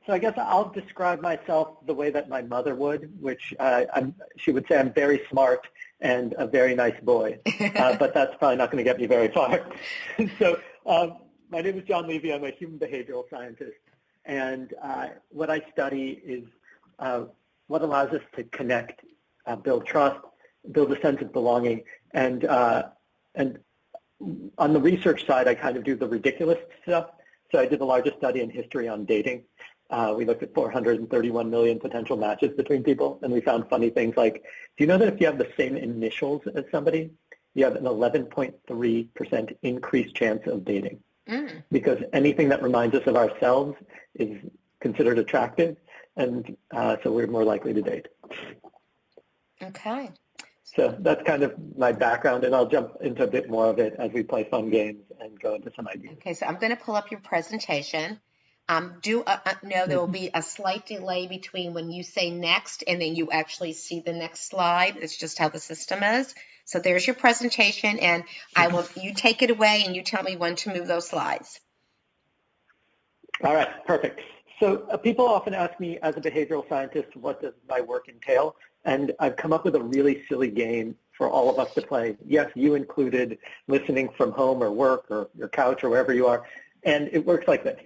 So I guess I'll describe myself the way that my mother would, which she would say I'm very smart and a very nice boy, but that's probably not going to get me very far. So my name is John Levy. I'm a human behavioral scientist, and what I study is what allows us to connect, build trust, build a sense of belonging, and on the research side, I kind of do the ridiculous stuff. So I did the largest study in history on dating. We looked at 431 million potential matches between people, and we found funny things like, do you know that if you have the same initials as somebody, you have an 11.3% increased chance of dating? Because anything that reminds us of ourselves is considered attractive, and so we're more likely to date. Okay. So that's kind of my background, and I'll jump into a bit more of it as we play fun games and go into some ideas. Okay, so I'm going to pull up your presentation. Know there will be a slight delay between when you say next and then you actually see the next slide. It's just how the system is. So there's your presentation, and you take it away and you tell me when to move those slides. All right, perfect. So people often ask me as a behavioral scientist, what does my work entail? And I've come up with a really silly game for all of us to play. Yes, you included, listening from home or work or your couch or wherever you are. And it works like this.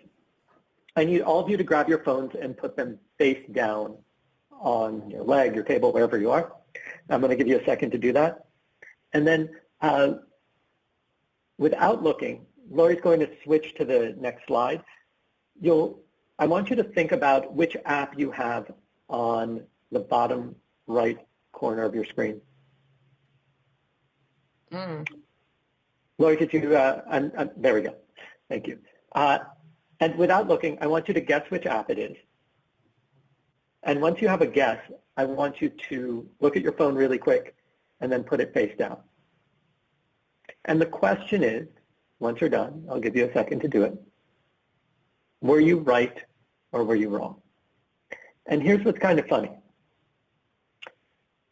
I need all of you to grab your phones and put them face down on your leg, your table, wherever you are. I'm going to give you a second to do that. And then without looking, Lori's going to switch to the next slide. I want you to think about which app you have on the bottom right corner of your screen. Lori, could you, there we go. Thank you. And without looking, I want you to guess which app it is. And once you have a guess, I want you to look at your phone really quick and then put it face down. And the question is, once you're done, I'll give you a second to do it. Were you right or were you wrong? And here's what's kind of funny.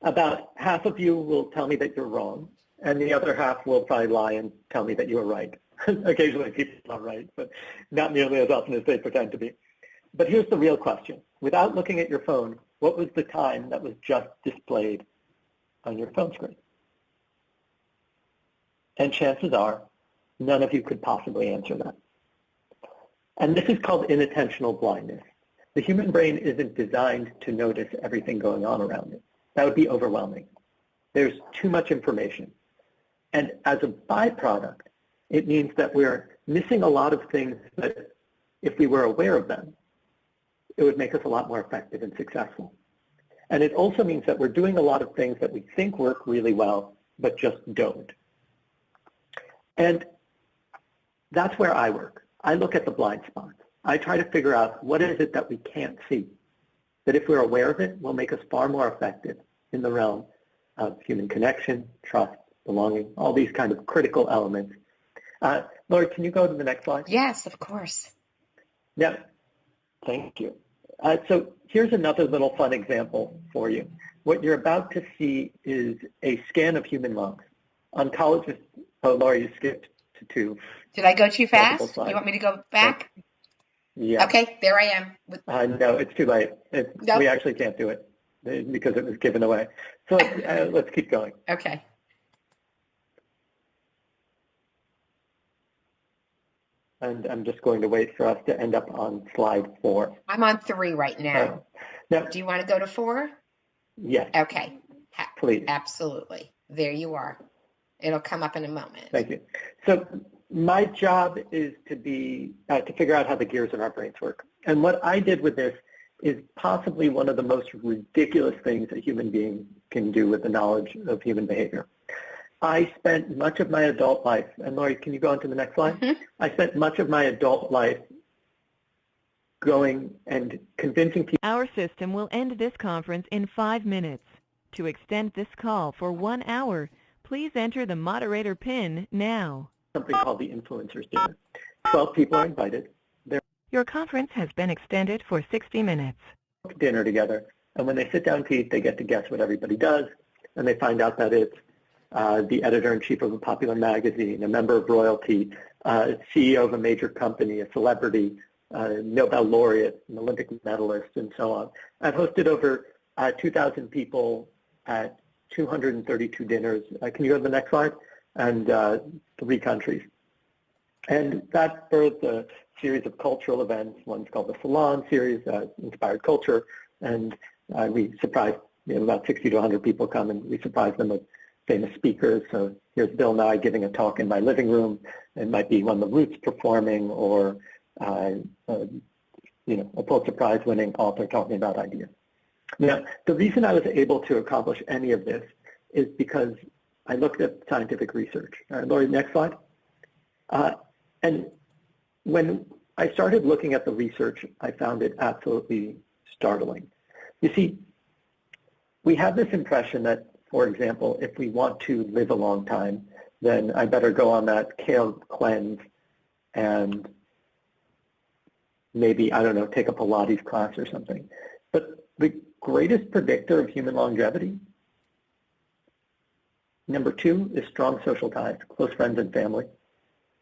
About half of you will tell me that you're wrong, and the other half will probably lie and tell me that you were right. Occasionally people are right, but not nearly as often as they pretend to be. But here's the real question. Without looking at your phone, what was the time that was just displayed on your phone screen? And chances are, none of you could possibly answer that. And this is called inattentional blindness. The human brain isn't designed to notice everything going on around it. That would be overwhelming. There's too much information. And as a byproduct, it means that we're missing a lot of things that if we were aware of them, it would make us a lot more effective and successful. And it also means that we're doing a lot of things that we think work really well, but just don't. And that's where I work. I look at the blind spots. I try to figure out what is it that we can't see, that if we're aware of it, will make us far more effective in the realm of human connection, trust, belonging, all these kind of critical elements. Lori, can you go to the next slide? Yes, of course. Yeah, thank you. So here's another little fun example for you. What you're about to see is a scan of human lungs. Oncologists, oh, Lori, you skipped to 2. Did I go too fast? You want me to go back? Yeah. Okay, there I am. No, it's too late. Nope. We actually can't do it because it was given away. So let's keep going. Okay. And I'm just going to wait for us to end up on slide 4. I'm on 3 right now. Now, do you want to go to 4? Yes. Okay. Please. Absolutely. There you are. It'll come up in a moment. Thank you. So my job is to figure out how the gears in our brains work. And what I did with this is possibly one of the most ridiculous things a human being can do with the knowledge of human behavior. I spent much of my adult life, and Lori, can you go on to the next slide? Mm-hmm. I spent much of my adult life going and convincing people. Our system will end this conference in 5 minutes. To extend this call for 1 hour, please enter the moderator PIN now. Something called the influencers dinner. 12 people are invited. Your conference has been extended for 60 minutes. Dinner together, and when they sit down to eat, they get to guess what everybody does, and they find out that it's the editor-in-chief of a popular magazine, a member of royalty, CEO of a major company, a celebrity, Nobel laureates and Olympic medalists and so on. I've hosted over 2,000 people at 232 dinners. Can you go to the next slide? And 3 countries. And that birthed a series of cultural events. One's called the Salon series, Inspired Culture, and we surprised, about 60 to 100 people come, and we surprise them with famous speakers. So here's Bill Nye giving a talk in my living room. It might be one of the Roots performing, or a Pulitzer Prize winning author talking about ideas. Now, the reason I was able to accomplish any of this is because I looked at scientific research. Lori, next slide. And when I started looking at the research, I found it absolutely startling. You see, we have this impression that, for example, if we want to live a long time, then I better go on that kale cleanse and maybe, I don't know, take a Pilates class or something. But the greatest predictor of human longevity, number 2 is strong social ties, close friends and family.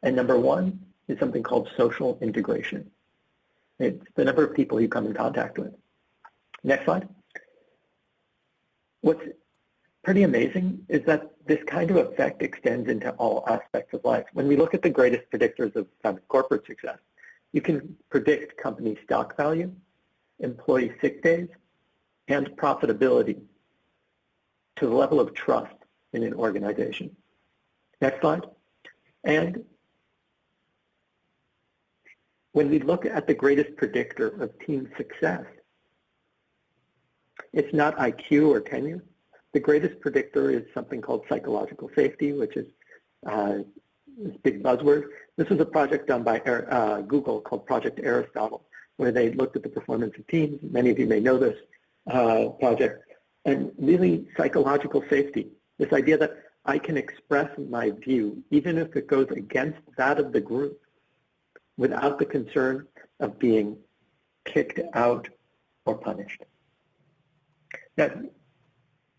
And number 1 is something called social integration. It's the number of people you come in contact with. Next slide. What's pretty amazing is that this kind of effect extends into all aspects of life. When we look at the greatest predictors of kind of corporate success, you can predict company stock value, employee sick days, and profitability to the level of trust in an organization. Next slide. And when we look at the greatest predictor of team success, it's not IQ or tenure. The greatest predictor is something called psychological safety, which is this big buzzword. This was a project done by Google called Project Aristotle, where they looked at the performance of teams. Many of you may know this project. And really, psychological safety, this idea that I can express my view, even if it goes against that of the group, without the concern of being kicked out or punished. Now,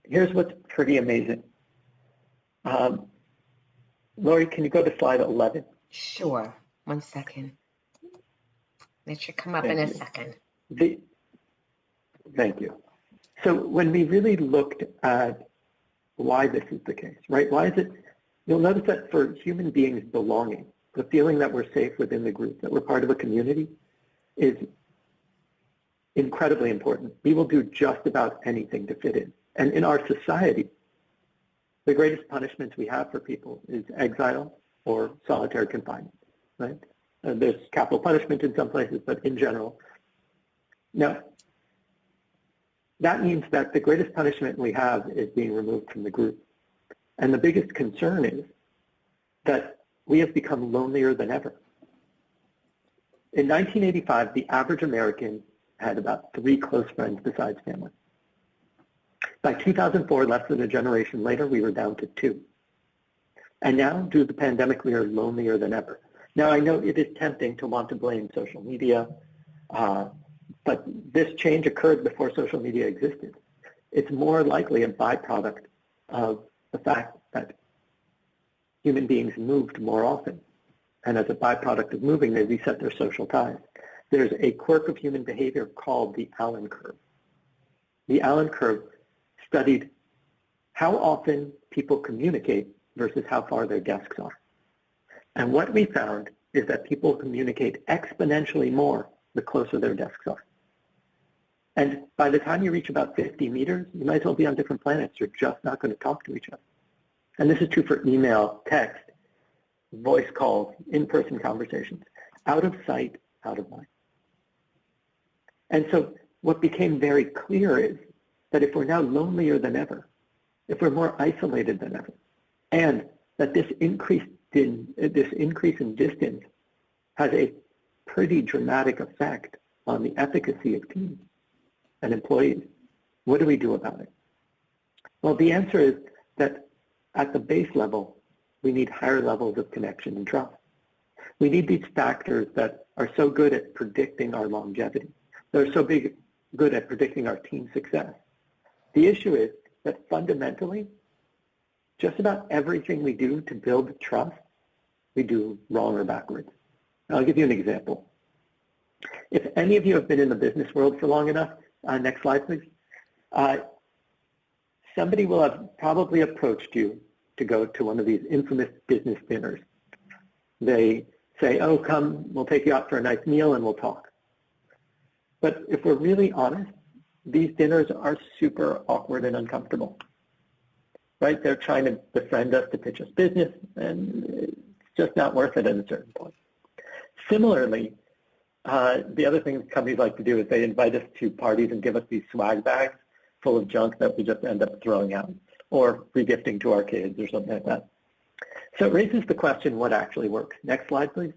here's what's pretty amazing. Lori, can you go to slide 11? Sure. 1 second. That should come up in a second. Thank you. So when we really looked at why this is the case, right? Why is it? You'll notice that for human beings, belonging, the feeling that we're safe within the group, that we're part of a community, is incredibly important. We will do just about anything to fit in. And in our society, the greatest punishments we have for people is exile or solitary confinement, right? There's capital punishment in some places, but in general. Now, that means that the greatest punishment we have is being removed from the group. And the biggest concern is that we have become lonelier than ever. In 1985, the average American had about 3 close friends besides family. By 2004, less than a generation later, we were down to 2. And now, due to the pandemic, we are lonelier than ever. Now, I know it is tempting to want to blame social media, but this change occurred before social media existed. It's more likely a byproduct of the fact that human beings moved more often. And as a byproduct of moving, they reset their social ties. There's a quirk of human behavior called the Allen curve. The Allen curve studied how often people communicate versus how far their desks are. And what we found is that people communicate exponentially more the closer their desks are. And by the time you reach about 50 meters, you might as well be on different planets. You're just not going to talk to each other. And this is true for email, text, voice calls, in-person conversations. Out of sight, out of mind. And so what became very clear is that if we're now lonelier than ever, if we're more isolated than ever, and that this increase in distance has a pretty dramatic effect on the efficacy of teams and employees, what do we do about it? Well, the answer is that at the base level, we need higher levels of connection and trust. We need these factors that are so good at predicting our longevity. They're so good at predicting our team success. The issue is that fundamentally, just about everything we do to build trust, we do wrong or backwards. I'll give you an example. If any of you have been in the business world for long enough, next slide, please. Somebody will have probably approached you to go to one of these infamous business dinners. They say, oh, come, we'll take you out for a nice meal and we'll talk. But if we're really honest, these dinners are super awkward and uncomfortable, right? They're trying to befriend us to pitch us business, and it's just not worth it at a certain point. Similarly, the other thing companies like to do is they invite us to parties and give us these swag bags full of junk that we just end up throwing out or regifting to our kids or something like that. So it raises the question, what actually works? Next slide, please.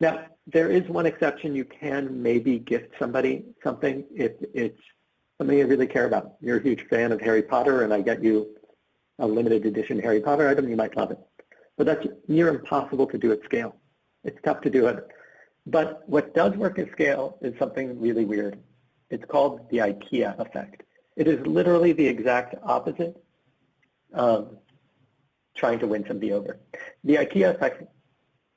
Now, there is one exception. You can maybe gift somebody something if it's something you really care about. You're a huge fan of Harry Potter and I get you a limited edition Harry Potter item, you might love it. But that's near impossible to do at scale. It's tough to do it. But what does work at scale is something really weird. It's called the Ikea effect. It is literally the exact opposite of trying to win somebody over. The Ikea effect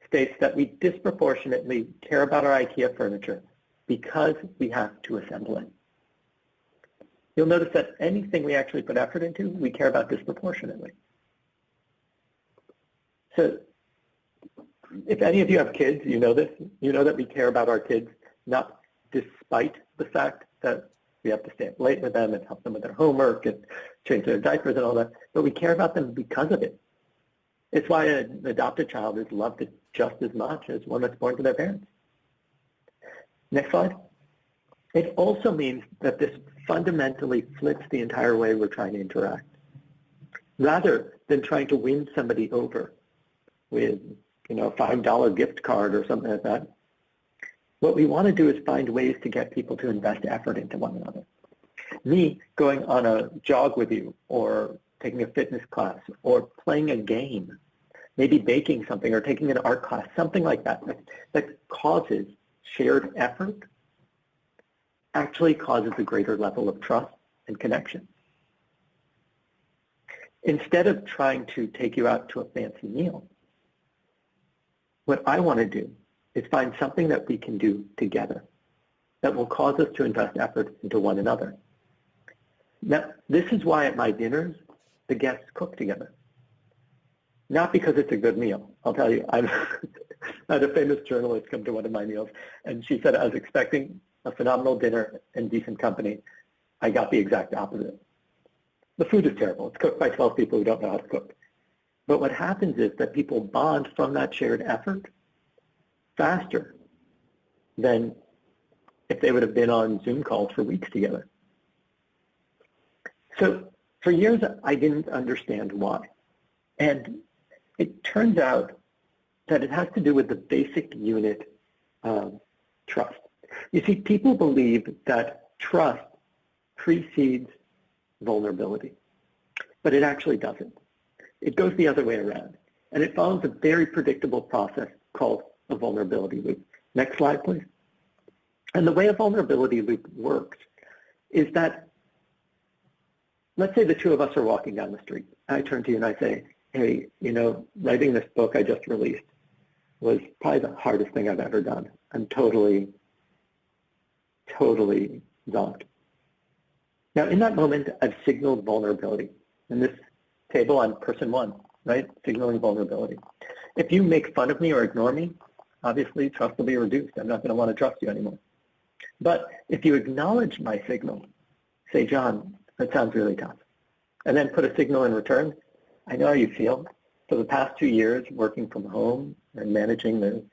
states that we disproportionately care about our Ikea furniture because we have to assemble it. You'll notice that anything we actually put effort into, we care about disproportionately. So if any of you have kids, you know this. You know that we care about our kids, not despite the fact that we have to stay up late with them and help them with their homework and change their diapers and all that, but we care about them because of it. It's why an adopted child is loved just as much as one that's born to their parents. Next slide. It also means that this fundamentally flips the entire way we're trying to interact. Rather than trying to win somebody over with, a $5 gift card or something like that, what we want to do is find ways to get people to invest effort into one another. Me going on a jog with you, or taking a fitness class, or playing a game, maybe baking something or taking an art class, something like that, that causes shared effort, actually causes a greater level of trust and connection. Instead of trying to take you out to a fancy meal, what I want to do is find something that we can do together that will cause us to invest effort into one another. Now, this is why at my dinners, the guests cook together. Not because it's a good meal. I'll tell you, I had a famous journalist come to one of my meals, and she said, I was expecting a phenomenal dinner and decent company. I got the exact opposite. The food is terrible. It's cooked by 12 people who don't know how to cook. But what happens is that people bond from that shared effort faster than if they would have been on Zoom calls for weeks together. So for years, I didn't understand why. And it turns out that it has to do with the basic unit of trust. You see, people believe that trust precedes vulnerability, but it actually doesn't. It goes the other way around, and it follows a very predictable process called a vulnerability loop. Next slide, please. And the way a vulnerability loop works is that, let's say the two of us are walking down the street. I turn to you and I say, hey, writing this book I just released was probably the hardest thing I've ever done. I'm totally zonked. Now, in that moment, I've signaled vulnerability. In this table, I'm person one, right? Signaling vulnerability. If you make fun of me or ignore me, obviously trust will be reduced. I'm not going to want to trust you anymore. But if you acknowledge my signal, say, John, that sounds really tough, and then put a signal in return, I know how you feel. For the past 2 years, working from home and managing the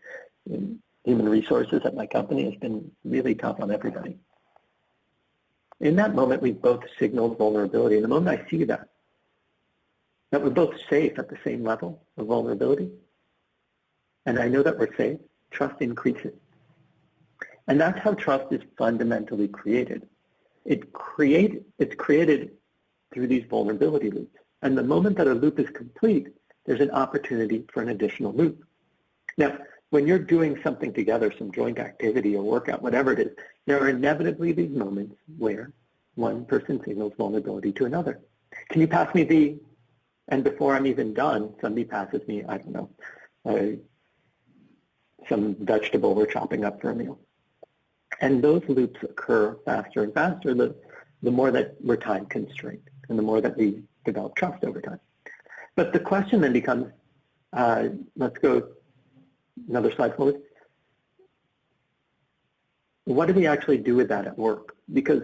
human resources at my company has been really tough on everybody. In that moment, we both signaled vulnerability. And the moment I see that we're both safe at the same level of vulnerability, and I know that we're safe, trust increases. And that's how trust is fundamentally created. It's created through these vulnerability loops. And the moment that a loop is complete, there's an opportunity for an additional loop. Now, when you're doing something together, some joint activity or workout, whatever it is, there are inevitably these moments where one person signals vulnerability to another. Can you pass me and before I'm even done, somebody passes me, I don't know, some vegetable we're chopping up for a meal. And those loops occur faster and faster the more that we're time constrained and the more that we develop trust over time. But the question then becomes, let's go another slide forward. What do we actually do with that at work? Because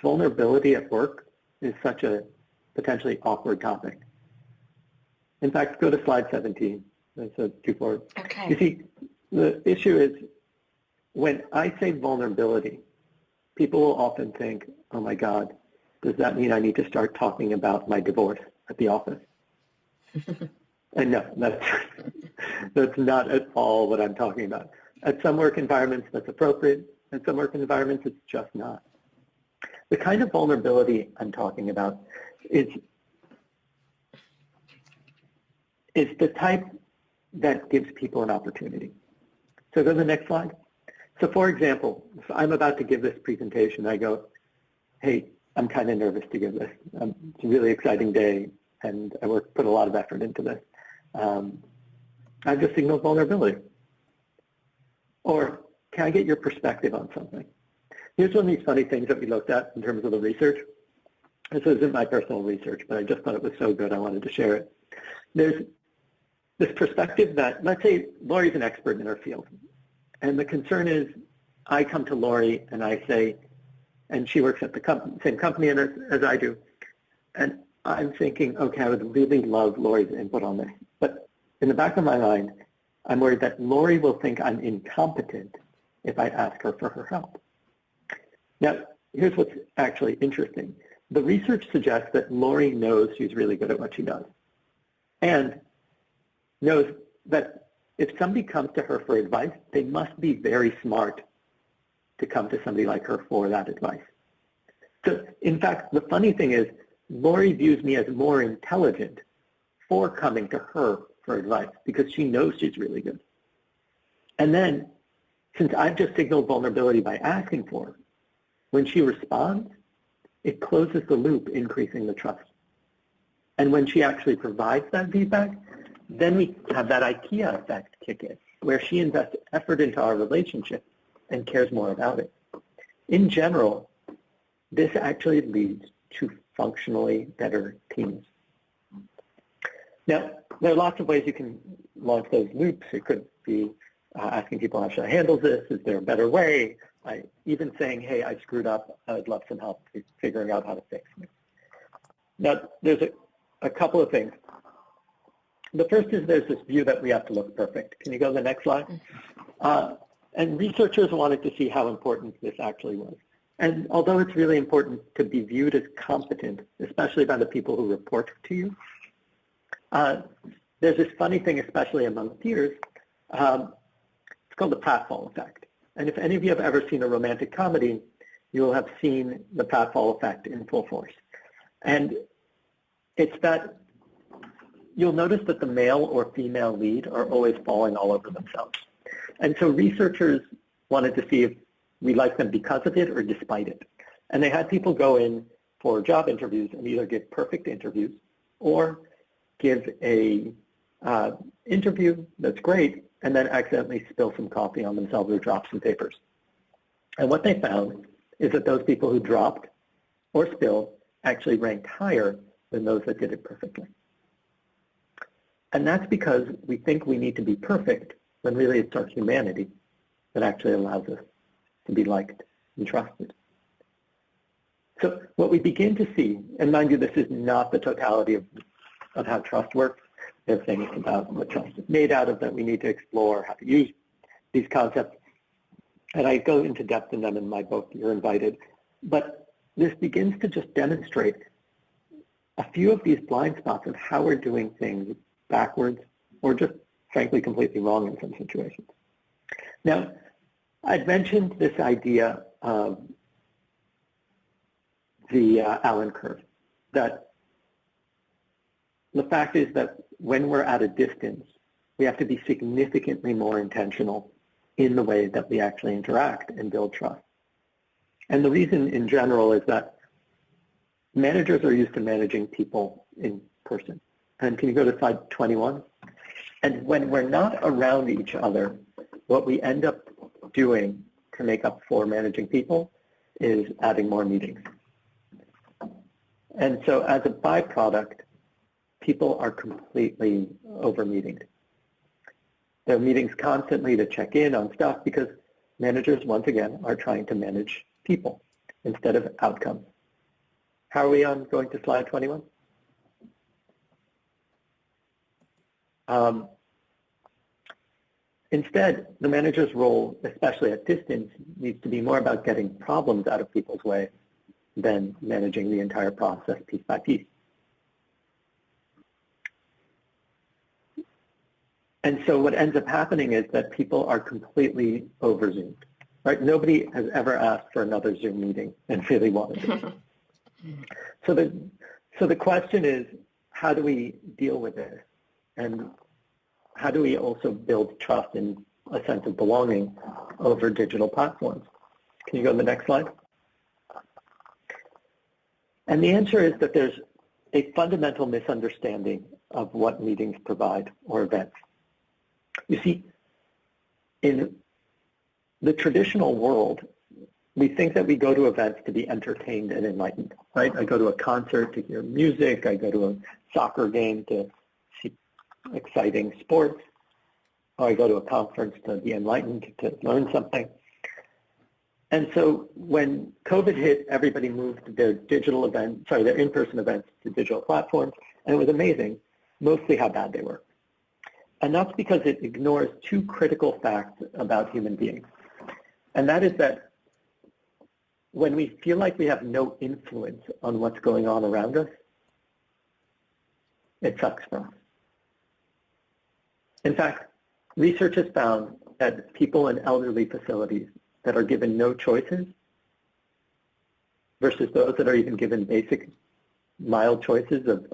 vulnerability at work is such a potentially awkward topic. In fact, go to slide 17. So two forward. Okay. You see, the issue is when I say vulnerability, people will often think, oh my God, does that mean I need to start talking about my divorce at the office? And no, that's not at all what I'm talking about. At some work environments, that's appropriate. At some work environments, it's just not. The kind of vulnerability I'm talking about is the type that gives people an opportunity. So go to the next slide. So for example, if I'm about to give this presentation, I go, hey, I'm kind of nervous to give this. It's a really exciting day, and I put a lot of effort into this. I've just signaled vulnerability. Or can I get your perspective on something? Here's one of these funny things that we looked at in terms of the research. This isn't my personal research, but I just thought it was so good I wanted to share it. There's this perspective that, let's say Lori's an expert in her field. And the concern is I come to Lori and I say, and she works at the same company as I do, and I'm thinking, okay, I would really love Lori's input on this. But in the back of my mind, I'm worried that Lori will think I'm incompetent if I ask her for her help. Now, here's what's actually interesting. The research suggests that Lori knows she's really good at what she does and knows that if somebody comes to her for advice, they must be very smart to come to somebody like her for that advice. So, in fact, the funny thing is, Lori views me as more intelligent for coming to her for advice because she knows she's really good. And then, since I've just signaled vulnerability by asking for it, when she responds, it closes the loop, increasing the trust. And when she actually provides that feedback, then we have that Ikea effect kick in, where she invests effort into our relationship and cares more about it. In general, this actually leads to functionally better teams. Now, there are lots of ways you can launch those loops. It could be asking people, how should I handle this? Is there a better way? Even saying, hey, I screwed up. I would love some help figuring out how to fix it. Now, there's a couple of things. The first is there's this view that we have to look perfect. Can you go to the next slide? And researchers wanted to see how important this actually was. And although it's really important to be viewed as competent, especially by the people who report to you, there's this funny thing, especially among peers. It's called the pratfall effect. And if any of you have ever seen a romantic comedy, you will have seen the pratfall effect in full force. And it's that you'll notice that the male or female lead are always falling all over themselves. And so researchers wanted to see if we like them because of it or despite it. And they had people go in for job interviews and either give perfect interviews or give a interview that's great and then accidentally spill some coffee on themselves or drop some papers. And what they found is that those people who dropped or spilled actually ranked higher than those that did it perfectly. And that's because we think we need to be perfect when really it's our humanity that actually allows us to be liked and trusted. So what we begin to see, and mind you, this is not the totality of how trust works. There are things about what trust is made out of that we need to explore, how to use these concepts. And I go into depth in them in my book, You're Invited. But this begins to just demonstrate a few of these blind spots of how we're doing things backwards or just frankly completely wrong in some situations. Now, I'd mentioned this idea of the Allen curve, that the fact is that when we're at a distance, we have to be significantly more intentional in the way that we actually interact and build trust. And the reason in general is that managers are used to managing people in person. And can you go to slide 21? And when we're not around each other, what we end up doing to make up for managing people is adding more meetings. And so as a byproduct, people are completely over-meetinged. There are meetings constantly to check in on stuff because managers, once again, are trying to manage people instead of outcomes. How are we on going to slide 21? Instead, the manager's role, especially at distance, needs to be more about getting problems out of people's way than managing the entire process piece by piece. And so what ends up happening is that people are completely over-Zoomed, right? Nobody has ever asked for another Zoom meeting and really wanted it. So the question is, how do we deal with this? And how do we also build trust and a sense of belonging over digital platforms? Can you go to the next slide? And the answer is that there's a fundamental misunderstanding of what meetings provide or events. You see, in the traditional world, we think that we go to events to be entertained and enlightened, right? I go to a concert to hear music. I go to a soccer game to see exciting sports. Or I go to a conference to be enlightened, to learn something. And so when COVID hit, everybody moved their their in-person events to digital platforms, and it was amazing, mostly how bad they were. And that's because it ignores two critical facts about human beings. And that is that when we feel like we have no influence on what's going on around us, it sucks for us. In fact, research has found that people in elderly facilities that are given no choices versus those that are even given basic mild choices of,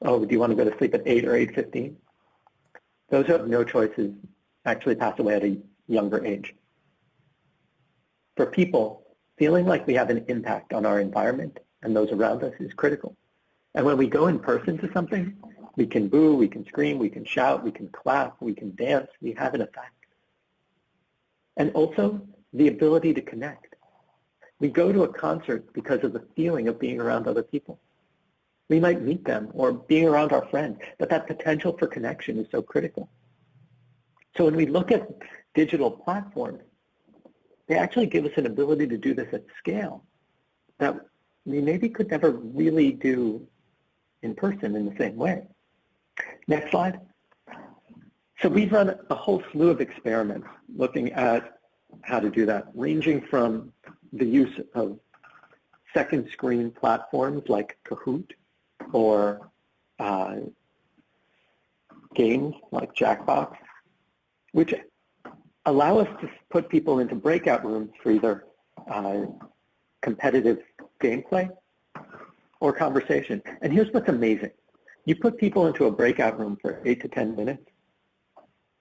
oh, do you want to go to sleep at 8 or 8:15? Those who have no choices actually pass away at a younger age. For people, feeling like we have an impact on our environment and those around us is critical. And when we go in person to something, we can boo, we can scream, we can shout, we can clap, we can dance, we have an effect. And also the ability to connect. We go to a concert because of the feeling of being around other people. We might meet them or being around our friends, but that potential for connection is so critical. So when we look at digital platforms, they actually give us an ability to do this at scale that we maybe could never really do in person in the same way. Next slide. So we've run a whole slew of experiments looking at how to do that, ranging from the use of second screen platforms like Kahoot or games like Jackbox, which allow us to put people into breakout rooms for either competitive gameplay or conversation. And here's what's amazing. You put people into a breakout room for 8 to 10 minutes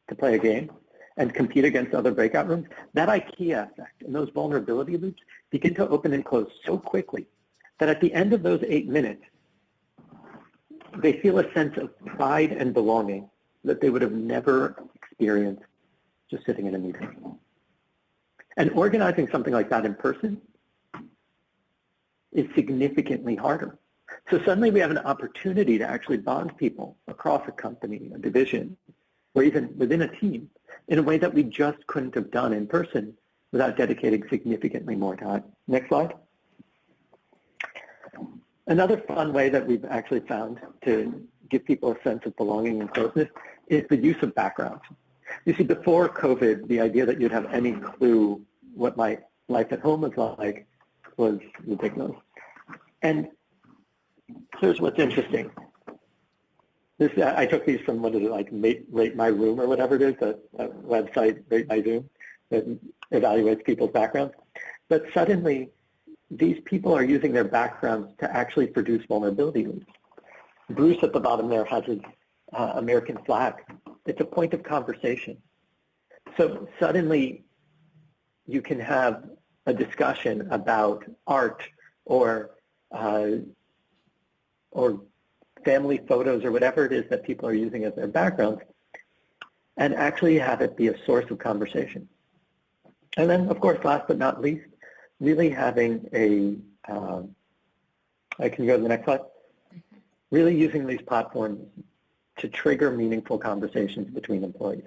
to play a game and compete against other breakout rooms, that Ikea effect and those vulnerability loops begin to open and close so quickly that at the end of those 8 minutes, they feel a sense of pride and belonging that they would have never experienced just sitting in a meeting. And organizing something like that in person is significantly harder. So suddenly we have an opportunity to actually bond people across a company, a division, or even within a team in a way that we just couldn't have done in person without dedicating significantly more time. Next slide. Another fun way that we've actually found to give people a sense of belonging and closeness is the use of backgrounds. You see, before COVID, the idea that you'd have any clue what my life at home was like was ridiculous. And here's what's interesting. I took these from, what is it, like Rate My Room or whatever it is, a website, Rate My Zoom, that evaluates people's backgrounds. But suddenly, these people are using their backgrounds to actually produce vulnerability loops. Bruce at the bottom there has his American flag. It's a point of conversation. So suddenly, you can have a discussion about art or family photos or whatever it is that people are using as their backgrounds, and actually have it be a source of conversation. And then, of course, last but not least, really having I can go to the next slide, really using these platforms to trigger meaningful conversations between employees,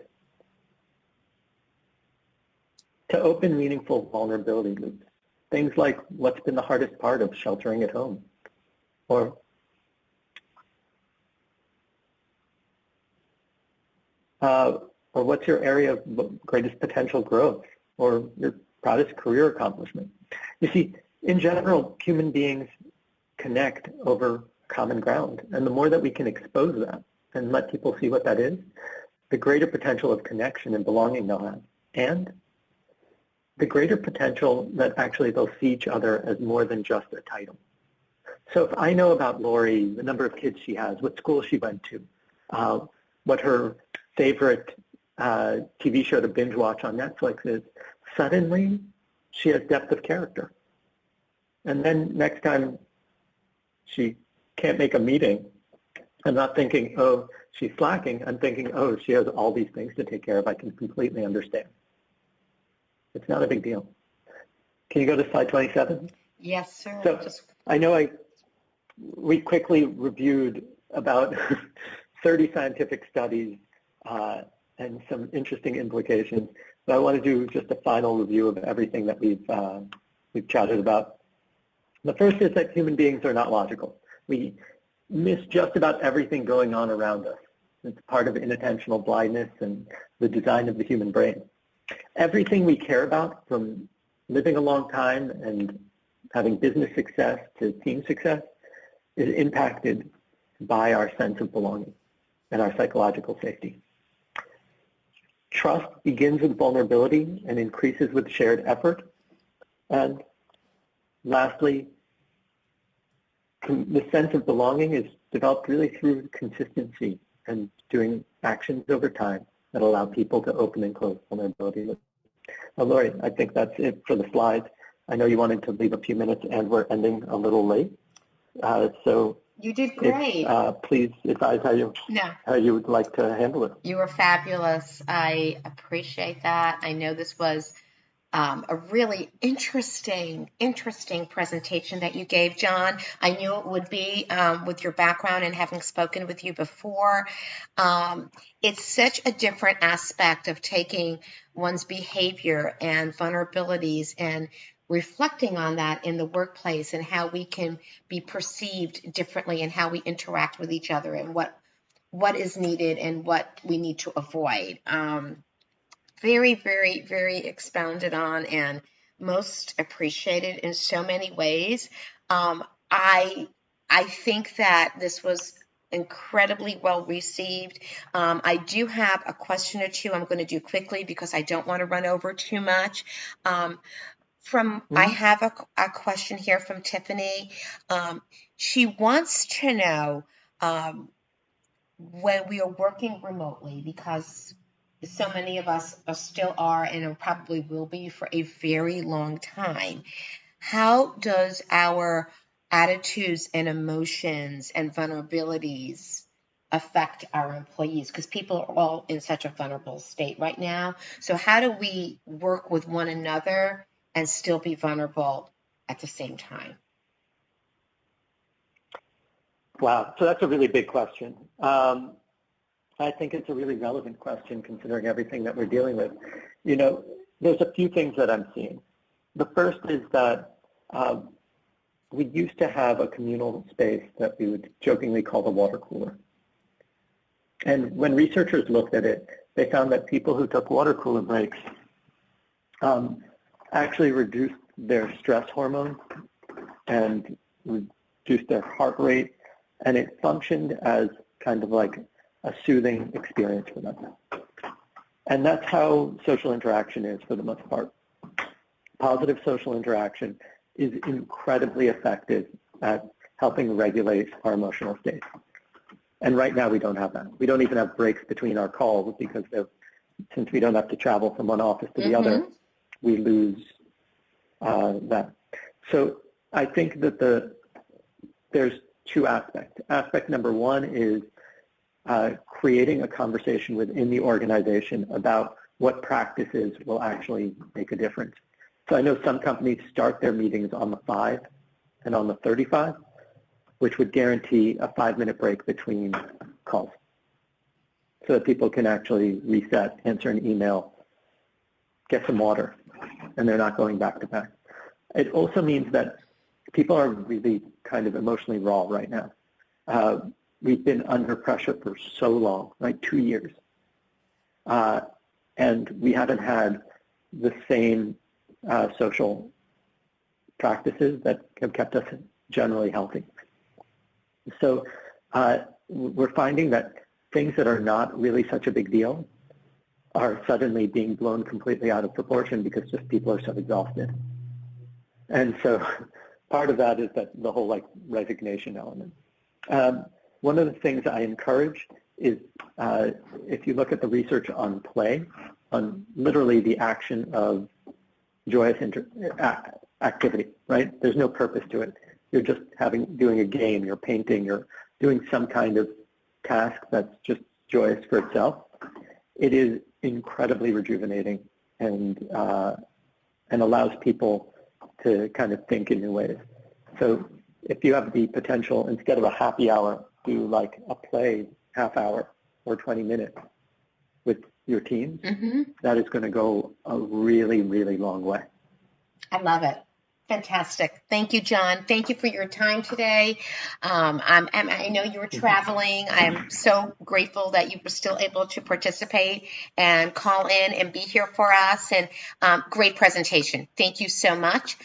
to open meaningful vulnerability loops. Things like, what's been the hardest part of sheltering at home? Or what's your area of greatest potential growth? Or your proudest career accomplishment? You see, in general, human beings connect over common ground. And the more that we can expose that and let people see what that is, the greater potential of connection and belonging they'll have. And the greater potential that actually they'll see each other as more than just a title. So if I know about Lori, the number of kids she has, what school she went to, what her favorite TV show to binge watch on Netflix is, suddenly she has depth of character. And then next time she can't make a meeting, I'm not thinking, oh, she's slacking. I'm thinking, oh, she has all these things to take care of. I can completely understand. It's not a big deal. Can you go to slide 27? Yes, sir. So I know we quickly reviewed about 30 scientific studies and some interesting implications, but I want to do just a final review of everything that we've chatted about. The first is that human beings are not logical. We miss just about everything going on around us. It's part of inattentional blindness and the design of the human brain. Everything we care about, from living a long time and having business success to team success, is impacted by our sense of belonging and our psychological safety. Trust begins with vulnerability and increases with shared effort. And lastly, the sense of belonging is developed really through consistency and doing actions over time that allow people to open and close vulnerability. Well, Lori, I think that's it for the slides. I know you wanted to leave a few minutes, and we're ending a little late. So you did great. Please advise how you would like to handle it. You were fabulous. I appreciate that. I know this was a really interesting presentation that you gave, John. I knew it would be with your background and having spoken with you before. It's such a different aspect of taking one's behavior and vulnerabilities and reflecting on that in the workplace and how we can be perceived differently and how we interact with each other and what is needed and what we need to avoid. Very, very, very expounded on and most appreciated in so many ways. I think that this was incredibly well received. I do have a question or two I'm going to do quickly because I don't want to run over too much. I have a question here from Tiffany. She wants to know when we are working remotely, because so many of us still are and probably will be for a very long time, how does our attitudes and emotions and vulnerabilities affect our employees? Because people are all in such a vulnerable state right now. So how do we work with one another and still be vulnerable at the same time? Wow, so that's a really big question. I think it's a really relevant question considering everything that we're dealing with. You know, there's a few things that I'm seeing. The first is that we used to have a communal space that we would jokingly call the water cooler. And when researchers looked at it, they found that people who took water cooler breaks actually reduced their stress hormones and reduced their heart rate, and it functioned as kind of like a soothing experience for them. And that's how social interaction is for the most part. Positive social interaction is incredibly effective at helping regulate our emotional state. And right now we don't have that. We don't even have breaks between our calls because since we don't have to travel from one office to the other, we lose that. So I think that there's two aspects. Aspect number one is creating a conversation within the organization about what practices will actually make a difference. So I know some companies start their meetings on the 5 and on the 35, which would guarantee a 5-minute break between calls so that people can actually reset, answer an email, get some water, and they're not going back to back. It also means that people are really kind of emotionally raw right now. We've been under pressure for so long, right, 2 years. And we haven't had the same social practices that have kept us generally healthy. So we're finding that things that are not really such a big deal are suddenly being blown completely out of proportion because just people are so exhausted. And so part of that is that the whole like resignation element. One of the things I encourage is if you look at the research on play, on literally the action of joyous activity, right? There's no purpose to it. You're just doing a game, you're painting, you're doing some kind of task that's just joyous for itself. It is incredibly rejuvenating and allows people to kind of think in new ways. So if you have the potential, instead of a happy hour, do like a play half hour or 20 minutes with your teams, that is going to go a really, really long way. I love it. Fantastic. Thank you, John. Thank you for your time today. I know you were traveling. I'm so grateful that you were still able to participate and call in and be here for us. And great presentation. Thank you so much.